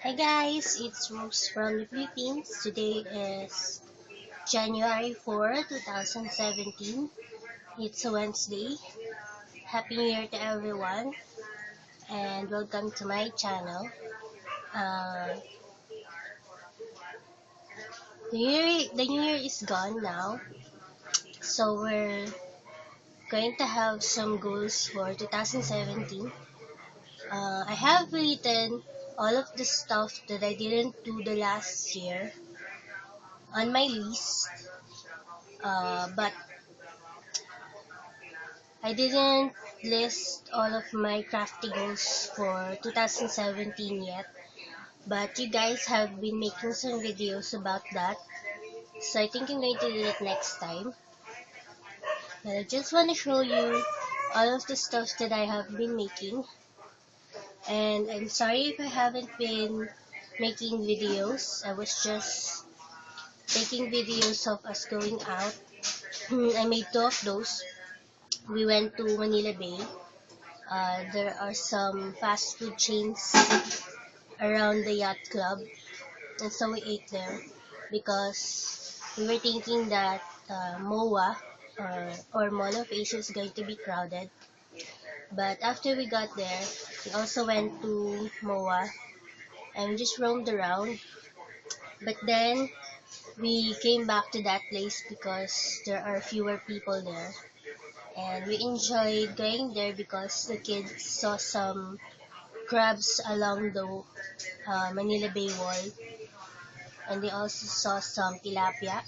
Hi guys, it's Rose from the Philippines. Today is January 4, 2017. It's a Wednesday. Happy New Year to everyone and welcome to my channel. Uh, the New Year is gone now, so we're going to have some goals for 2017. I have written all of the stuff that I didn't do the last year on my list, but I didn't list all of my crafty goals for 2017 yet, but you guys have been making some videos about that, so I think I'm going to do it next time. But I just want to show you all of the stuff that I have been making, and I'm sorry if I haven't been making videos. I was just taking videos of us going out. I made two of those. We went to Manila Bay. There are some fast food chains around the yacht club, and so we ate there because we were thinking that MOA or Mall of Asia is going to be crowded. But after we got there, we also went to MOA and we just roamed around. But then we came back to that place because there are fewer people there. And we enjoyed going there because the kids saw some crabs along the Manila Bay Wall, and they also saw some tilapia.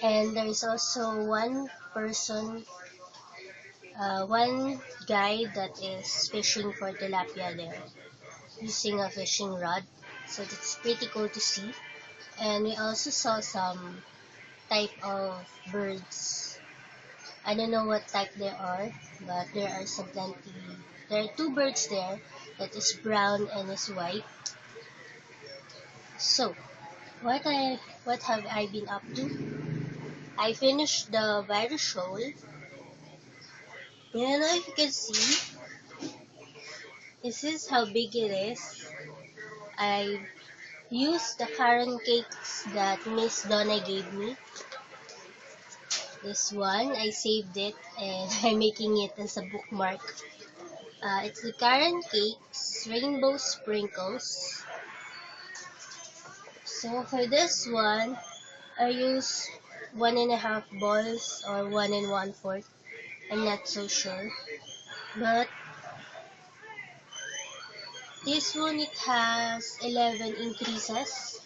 And there is also one guy that is fishing for tilapia there using a fishing rod. So that's pretty cool to see. And we also saw some type of birds. I don't know what type they are, but there are some plenty. There are two birds there that is brown and is white. So, what have I been up to? I finished the virus shawl. You don't know if you can see. This is how big it is. I used the currant cakes that Miss Donna gave me. This one, I saved it and I'm making it as a bookmark. It's the currant cakes, rainbow sprinkles. So for this one, I use 1.5 balls or 1 1/4. I'm not so sure. But this one, it has 11 increases.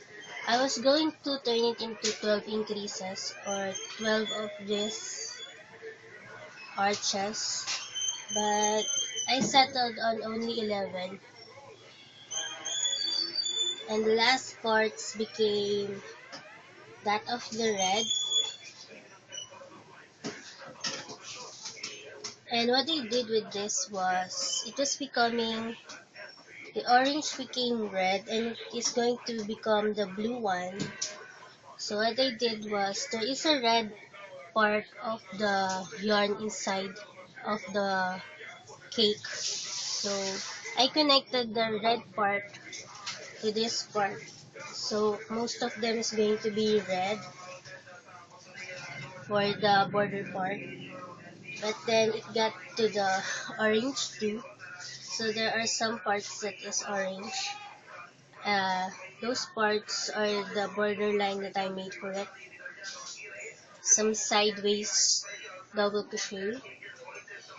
I was going to turn it into 12 increases or 12 of these arches, but I settled on only 11. And the last parts became that of the red. And what I did with this was, it was becoming, the orange became red and it is going to become the blue one. So what I did was, there is a red part of the yarn inside of the cake. So I connected the red part to this part. So most of them is going to be red for the border part. But then it got to the orange too. So there are some parts that is orange. Uh, those parts are the borderline that I made for it. Some sideways double crochet.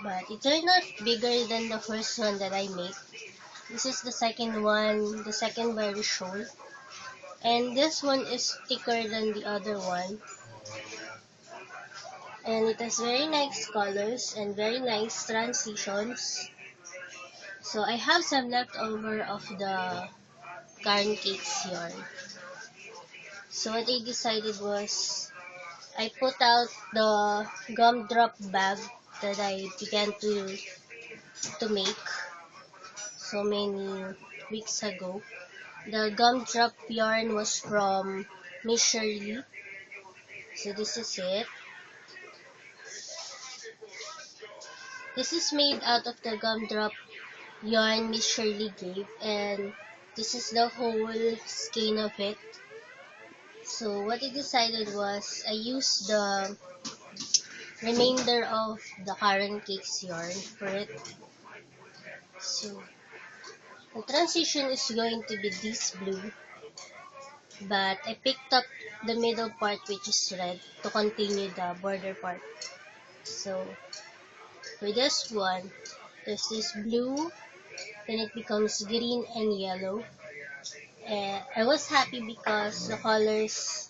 But it turned out bigger than the first one that I made. This is the second one, the second very shawl. And this one is thicker than the other one. And it has very nice colors and very nice transitions. So I have some leftover of the carn cakes yarn. So what I decided was, I put out the gumdrop bag that I began to make so many weeks ago. The gumdrop yarn was from Miss Shirley. So this is it. This is made out of the gumdrop yarn Miss Shirley gave, and This is the whole skein of it. So what I decided was I used the remainder of the current cakes yarn for it. So the transition is going to be this blue, but I picked up the middle part which is red to continue the border part. So for this one, there's this blue, then it becomes green and yellow. And I was happy because the colors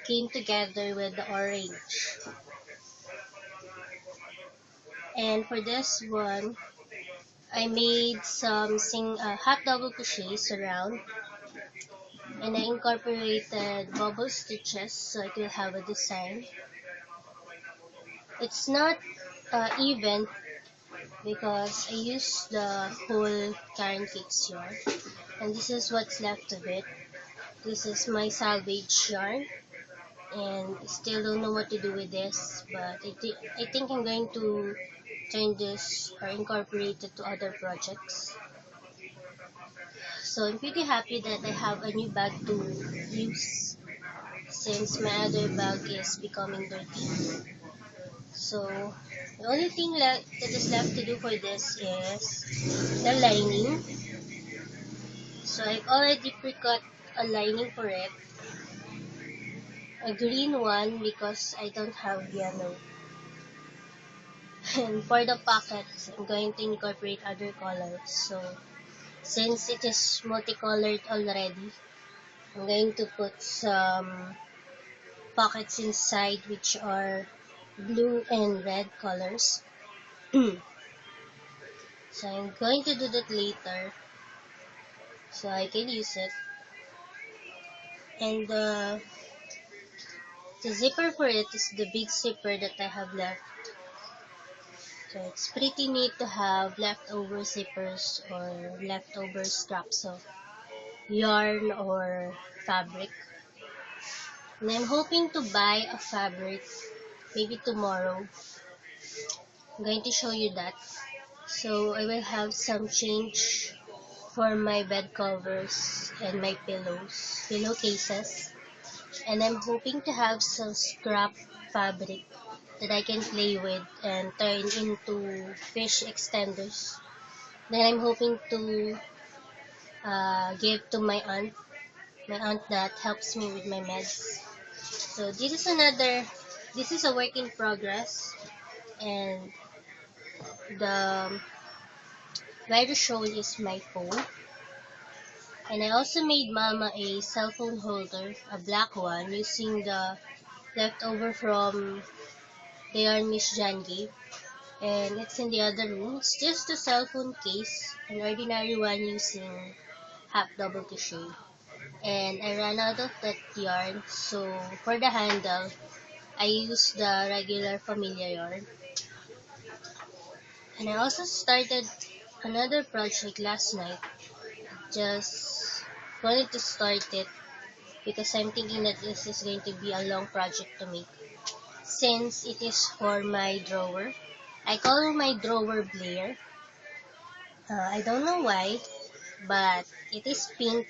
came together with the orange. And for this one, I made some half double crochets around, and I incorporated bubble stitches so it will have a design. It's not even because I used the whole Karen Cakes yarn, and this is what's left of it. This is my salvage yarn, and I still don't know what to do with this, but I think I'm going to turn this or incorporate it to other projects. So I'm pretty happy that I have a new bag to use since my other bag is becoming dirty. So the only thing that is left to do for this is the lining. So I've already pre-cut a lining for it, a green one because I don't have yellow. And for the pockets, I'm going to incorporate other colors. So since it is multicolored already, I'm going to put some pockets inside which are blue and red colors. So I'm going to do that later so I can use it. And the zipper for it is the big zipper that I have left. So it's pretty neat to have leftover zippers or leftover scraps of yarn or fabric. And I'm hoping to buy a fabric maybe tomorrow. I'm going to show you that. So I will have some change for my bed covers and my pillowcases. And I'm hoping to have some scrap fabric that I can play with and turn into fish extenders. Then I'm hoping to give to my aunt that helps me with my meds. So this is a work in progress, and the wire shawl is my phone. And I also made Mama a cell phone holder, a black one, using the leftover from the yarn Miss Jan gave. And it's in the other room. It's just a cell phone case, an ordinary one using half double crochet. And I ran out of that yarn, so for the handle, I used the regular familiar yarn. And I also started another project last night. Just wanted to start it because I'm thinking that this is going to be a long project to make. Since it is for my drawer, I call my drawer Blair. I don't know why, but it is pink,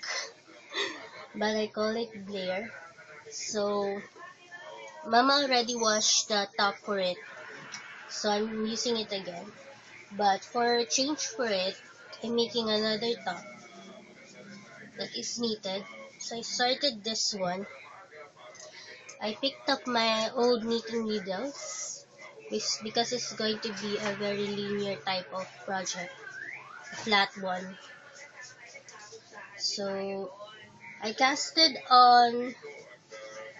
but I call it Blair. So, Mama already washed the top for it, so I'm using it again. But for change for it, I'm making another top that is knitted. So I started this one. I picked up my old knitting needles because it's going to be a very linear type of project, a flat one. So I casted on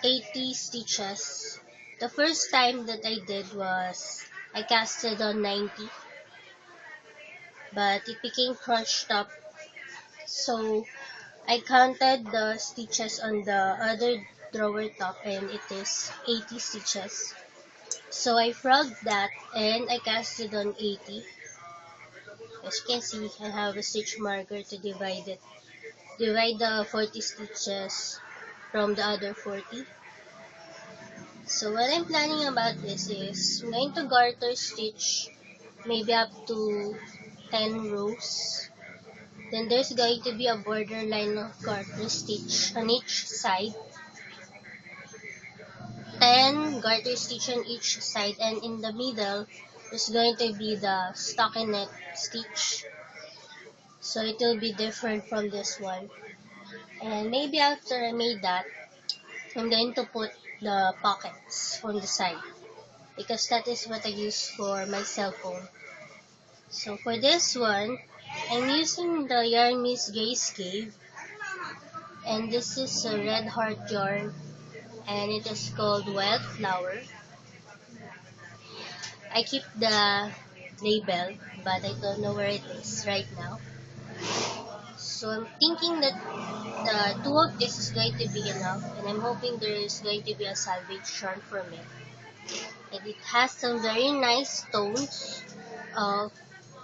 80 stitches. The first time that I did was I casted on 90, but it became crunched up. So I counted the stitches on the other drawer top and it is 80 stitches. So I frogged that and I casted on 80. As you can see, I have a stitch marker to divide it. Divide the 40 stitches from the other 40. So what I'm planning about this is I'm going to garter stitch maybe up to 10 rows. Then there's going to be a borderline of garter stitch on each side. 10 garter stitch on each side, and in the middle there's going to be the stockinette stitch. So it will be different from this one. And maybe after I made that, I'm going to put the pockets on the side, because that is what I use for my cell phone. So for this one, I'm using the Yarn Miss Grace Cave, and this is a red heart yarn, and it is called Wildflower. I keep the label, but I don't know where it is right now. So I'm thinking that the two of this is going to be enough, and I'm hoping there is going to be a salvage yarn from it. And it has some very nice tones of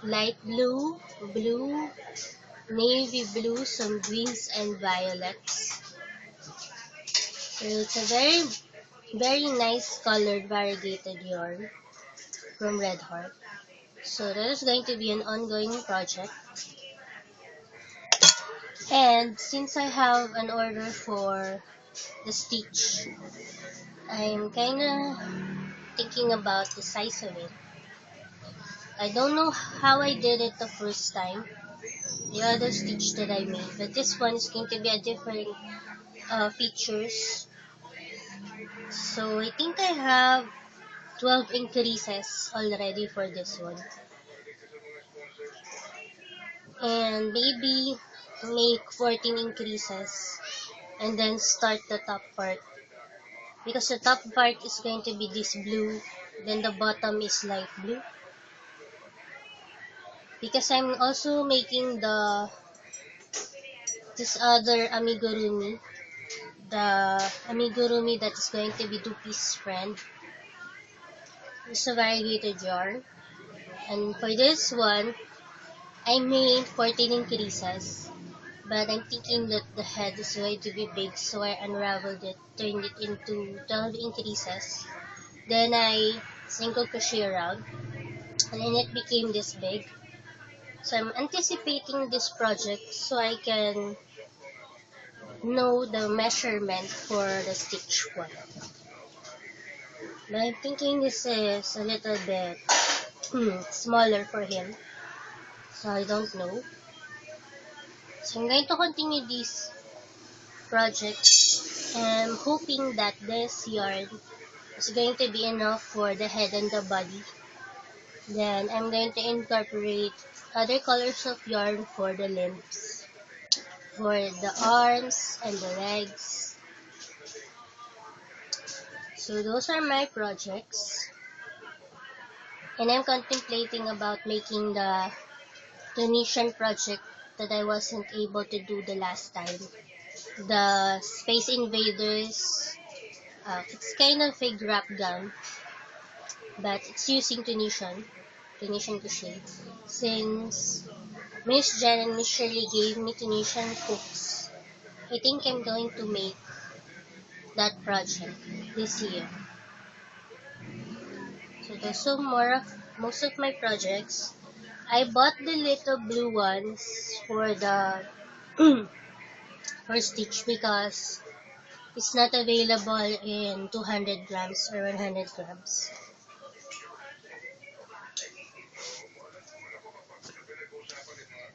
light blue, blue, navy blue, some greens and violets. So it's a very nice colored variegated yarn from Red Heart. So that is going to be an ongoing project. And since I have an order for the stitch, I'm kinda thinking about the size of it. I don't know how I did it the first time, the other stitch that I made, but this one is going to be a different features. So I think I have 12 increases already for this one, and maybe make 14 increases and then start the top part, because the top part is going to be this blue, then the bottom is light blue, because I'm also making this other amigurumi, the amigurumi that is going to be two-piece friend. It's a variegated yarn, and for this one I made 14 increases, but I'm thinking that the head is going to be big, so I unraveled it, turned it into 12 increases, then I single crochet around, and then it became this big. So I'm anticipating this project so I can know the measurement for the stitch one. But I'm thinking this is a little bit smaller for him, so I don't know. So I'm going to continue this project. I'm hoping that this yarn is going to be enough for the head and the body. Then I'm going to incorporate other colors of yarn for the limbs, for the arms and the legs. So those are my projects. And I'm contemplating about making the Tunisian project that I wasn't able to do the last time. The Space Invaders, it's kind of a grab gun, but it's using Tunisian crochet. Since Miss Jen and Miss Shirley gave me Tunisian hooks, I think I'm going to make that project this year. So those are most of my projects. I bought the little blue ones for the for stitch, because it's not available in 200 grams or 100 grams.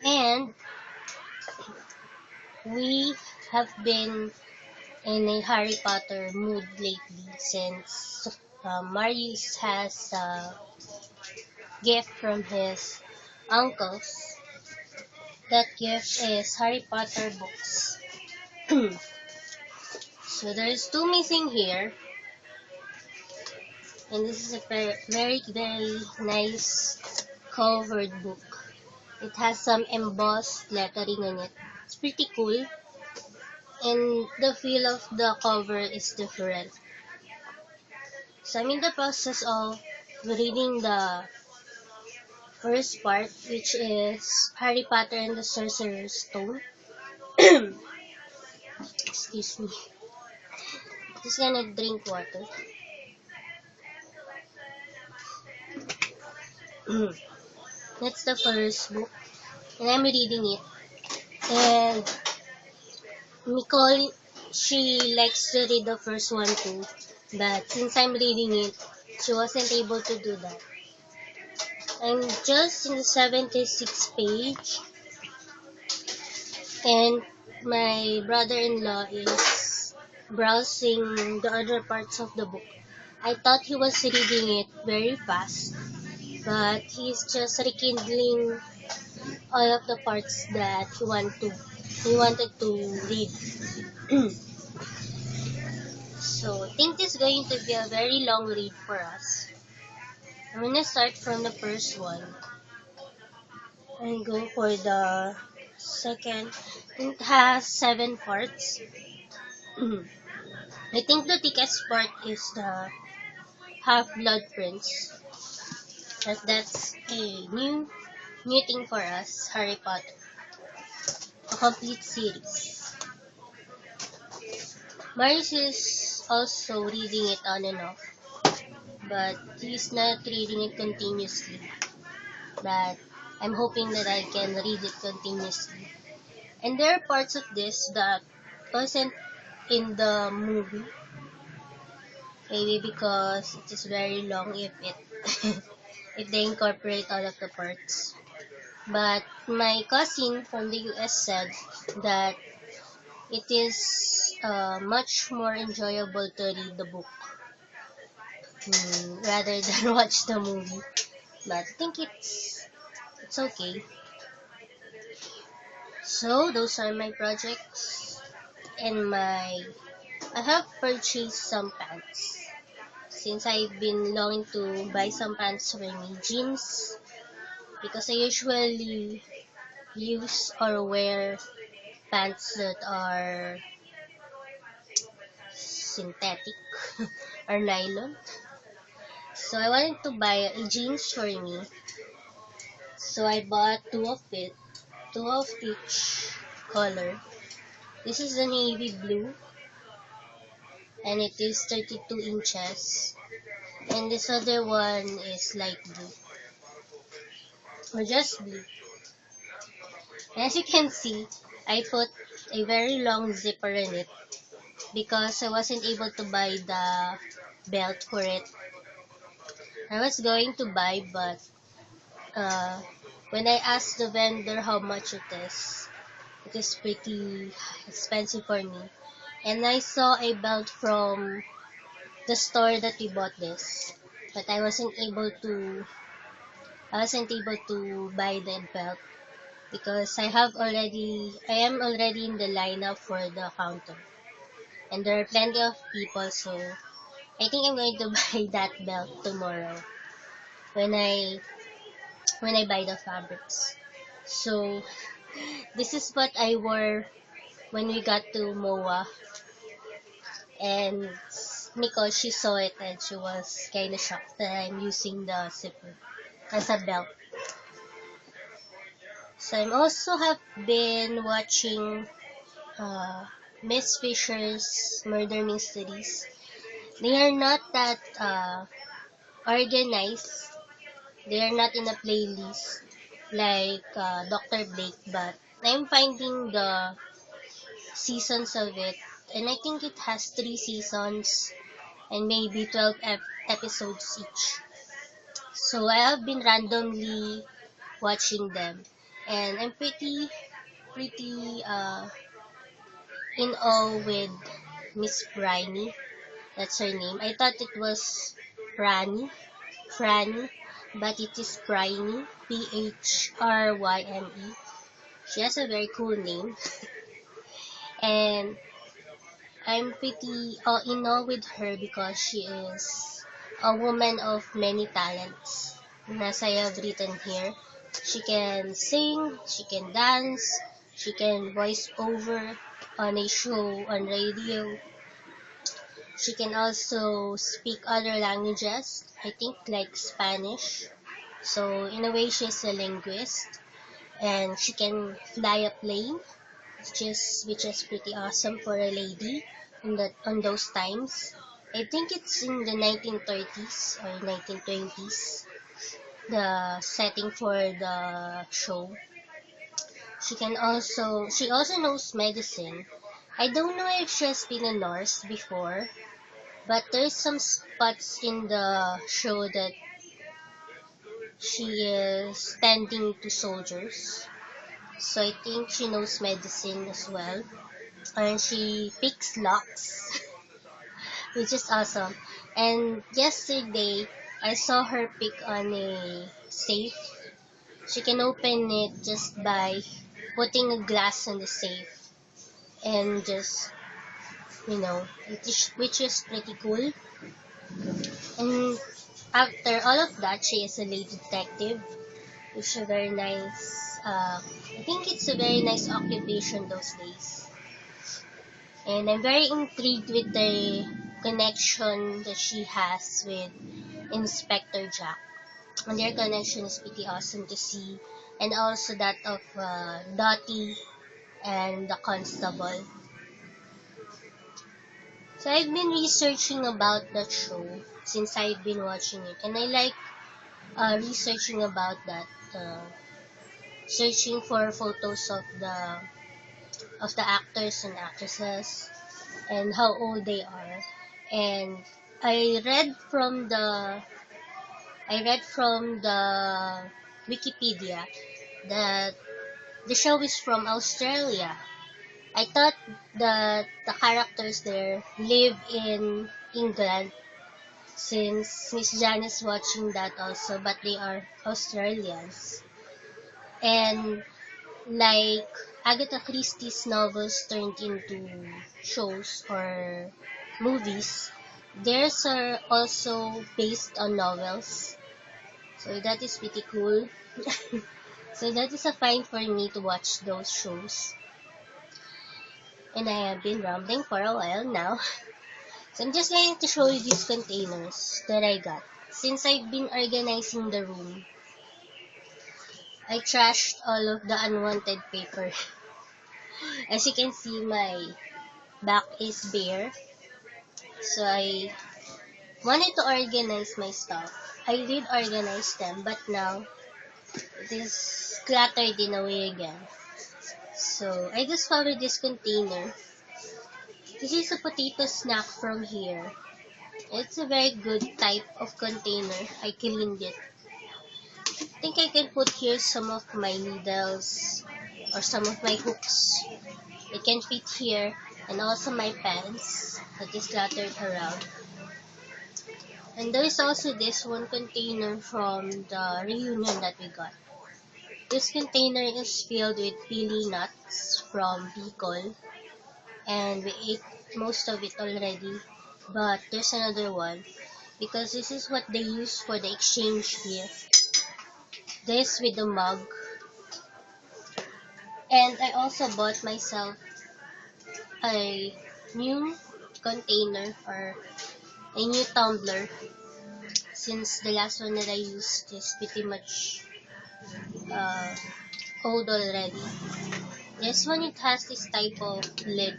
And we have been in a Harry Potter mood lately, since Marius has a gift from his uncles. That gift is Harry Potter books. So there's two missing here, and this is a very nice covered book. It has some embossed lettering on it. It's pretty cool, and the feel of the cover is different. So I'm in the process of reading the first part, which is Harry Potter and the Sorcerer's Stone. Excuse me. Just gonna drink water. That's the first book, and I'm reading it. And Nicole, she likes to read the first one too, but since I'm reading it, she wasn't able to do that. I'm just in the 76th page, and my brother-in-law is browsing the other parts of the book. I thought he was reading it very fast, but he's just rekindling all of the parts that he wanted to read. So I think this is going to be a very long read for us. I'm gonna start from the first one and go for the second. It has 7 parts. I think the thickest part is the Half-Blood Prince. That's a new thing for us, Harry Potter, a complete series. Marius is also reading it on and off, but he's not reading it continuously. But I'm hoping that I can read it continuously. And there are parts of this that wasn't in the movie, maybe because it is very long if it if they incorporate all of the parts. But my cousin from the US said that it is much more enjoyable to read the book rather than watch the movie. But I think it's okay. So those are my projects and I have purchased some pants since I've been longing to buy some pants for me, jeans, because I usually use or wear pants that are synthetic or nylon. So I wanted to buy a jeans for me. So I bought two of each color. This is the navy blue and it is 32 inches. And this other one is light blue or just blue. As you can see, I put a very long zipper in it because I wasn't able to buy the belt for it. I was going to buy, but uh, when I asked the vendor how much it is pretty expensive for me. And I saw a belt from the store that we bought this, but I wasn't able to buy the belt because I am already in the lineup for the counter. And there are plenty of people, so I think I'm going to buy that belt tomorrow when I buy the fabrics. So this is what I wore when we got to MOA, and Nicole, she saw it and she was kind of shocked that I'm using the zipper as a belt. So I also have been watching uh, Miss Fisher's murder mysteries. They are not that organized. They are not in a playlist like Dr. Blake, but I'm finding the seasons of it, and I think it has 3 seasons and maybe 12 episodes each. So I have been randomly watching them, and I'm pretty in awe with Miss Bryony. That's her name. I thought it was Franny, but it is Bryony, Phryne. She has a very cool name, and I'm pretty in awe with her because she is a woman of many talents. And as I have written here, she can sing, she can dance, she can voice over on a show on radio. She can also speak other languages, I think like Spanish. So in a way, she's a linguist, and she can fly a plane, which is pretty awesome for a lady on those times. I think it's in the 1930s or 1920s, the setting for the show. She also knows medicine. I don't know if she has been a nurse before, but there's some spots in the show that she is tending to soldiers. So I think she knows medicine as well. And she picks locks, which is awesome. And yesterday, I saw her pick on a safe. She can open it just by putting a glass on the safe and just, which is pretty cool. And after all of that, she is a lady detective, which is a very nice, I think it's a very nice occupation those days. And I'm very intrigued with the connection that she has with Inspector Jack. And their connection is pretty awesome to see. And also that of Dottie and the constable. So I've been researching about that show since I've been watching it. And I like researching about that. Searching for photos of the actors and actresses and how old they are. And I read from the I read from the Wikipedia that the show is from Australia. I thought that the characters there live in England since Miss Jan is watching that also, but they are Australians. And like Agatha Christie's novels turned into shows or movies, theirs are also based on novels. So that is pretty cool. So that is a fine for me to watch those shows. And I have been rambling for a while now. So I'm just going to show you these containers that I got. Since I've been organizing the room, I trashed all of the unwanted paper. As you can see, my back is bare. So I wanted to organize my stuff. I did organize them, but now it is cluttered in a way again. So I discovered this container. This is a potato snack from here. It's a very good type of container. I cleaned it. I think I can put here some of my needles or some of my hooks. It can fit here, and also my pants that is cluttered around. And there is also this one container from the reunion that we got. This container is filled with pili nuts from Bicol, and we ate most of it already. But there's another one because this is what they use for the exchange gift. This with the mug. And I also bought myself a new container or a new tumbler since the last one that I used is pretty much uh, old already. This one, it has this type of lid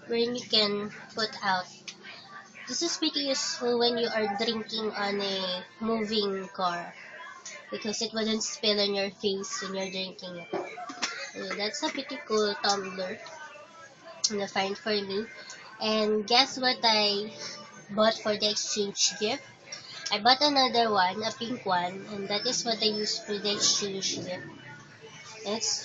where you can put out. This is pretty useful when you are drinking on a moving car because it wouldn't spill on your face when you're drinking it. So that's a pretty cool tumbler and a find for me. And guess what I bought for the exchange gift? I bought another one, a pink one, and that is what I use for the exchange gift. It's